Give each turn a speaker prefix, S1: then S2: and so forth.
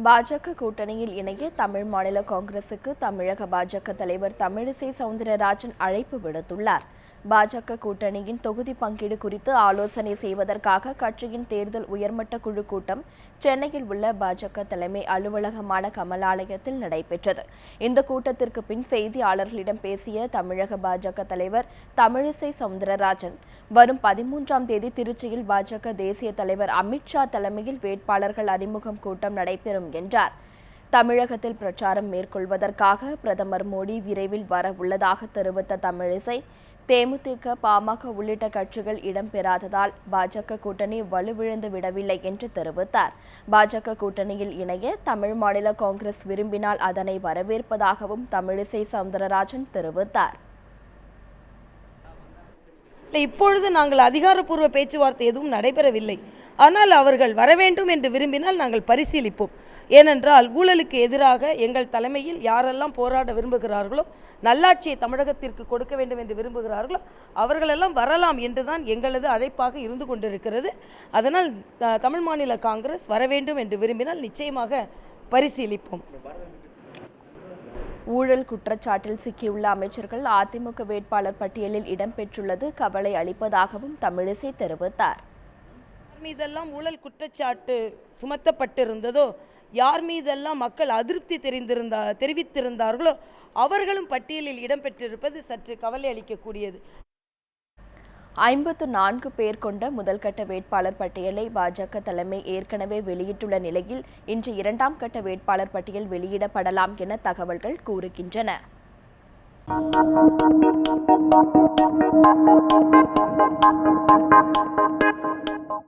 S1: பாஜக கூட்டணியில் இணைய தமிழ் மாநில காங்கிரசுக்கு தமிழக பாஜக தலைவர் தமிழிசை சவுந்தரராஜன் அழைப்பு விடுத்துள்ளார். பாஜக கூட்டணியின் தொகுதி பங்கீடு குறித்து ஆலோசனை செய்வதற்காக கட்சியின் தேர்தல் உயர்மட்ட குழு கூட்டம் சென்னையில் உள்ள பாஜக தலைமை அலுவலகமான கமலாலயத்தில் நடைபெற்றது. இந்த கூட்டத்திற்கு பின் செய்தியாளர்களிடம் பேசிய தமிழக பாஜக தலைவர் தமிழிசை சவுந்தரராஜன், வரும் 13ஆம் தேதி திருச்சியில் பாஜக தேசிய தலைவர் அமித்ஷா தலைமையில் வேட்பாளர்கள் அறிமுகம் கூட்டம் நடைபெறும் என்றார். தமிழகத்தில் பிரச்சாரம் மேற்கொள்வதற்காக பிரதமர் மோடி விரைவில் வர உள்ளதாக தெரிவித்த தமிழிசை, தேமுதிக, பாமக உள்ளிட்ட கட்சிகள் இடம்பெறாததால் பாஜக கூட்டணி வலுவிழந்து விடவில்லை என்று தெரிவித்தார். பாஜக கூட்டணியில் இணைய தமிழ் மாநில காங்கிரஸ் விரும்பினால் அதனை வரவேற்பதாகவும் தமிழிசை சவுந்தரராஜன் தெரிவித்தார்.
S2: இப்பொழுது நாங்கள் அதிகாரப்பூர்வ பேச்சுவார்த்தை எதுவும் நடைபெறவில்லை. ஆனால் அவர்கள் வர வேண்டும் என்று விரும்பினால் நாங்கள் பரிசீலிப்போம். ஏனென்றால் ஊழலுக்கு எதிராக எங்கள் தலைமையில் யாரெல்லாம் போராட விரும்புகிறார்களோ, நல்லாட்சியை தமிழகத்திற்கு கொடுக்க வேண்டும் என்று விரும்புகிறார்களோ அவர்களெல்லாம் வரலாம் என்றுதான் எங்களது அழைப்பாக இருந்து கொண்டிருக்கிறது. அதனால் தமிழ் மாநில காங்கிரஸ் வர வேண்டும் என்று விரும்பினால் நிச்சயமாக பரிசீலிப்போம்.
S1: ஊழல் குற்றச்சாட்டில் சிக்கியுள்ள அமைச்சர்கள் அதிமுக வேட்பாளர் பட்டியலில் இடம்பெற்றுள்ளது கவலை அளிப்பதாகவும் தமிழிசை தெரிவித்தார்.
S2: யார் மீதெல்லாம் ஊழல் குற்றச்சாட்டு சுமத்தப்பட்டிருந்ததோ, யார் மீதெல்லாம் மக்கள் அதிருப்தி தெரிவித்திருந்தார்களோ அவர்களும் பட்டியலில் இடம்பெற்றிருப்பது சற்று கவலை அளிக்கக்கூடியது.
S1: 54 பேர் கொண்ட முதல்கட்ட வேட்பாளர் பட்டியலை பாஜக தலைமை ஏற்கனவே வெளியிட்டுள்ள நிலையில் இன்று 2ஆம் கட்ட வேட்பாளர் பட்டியல் வெளியிடப்படலாம் என தகவல்கள் கூறுகின்றன.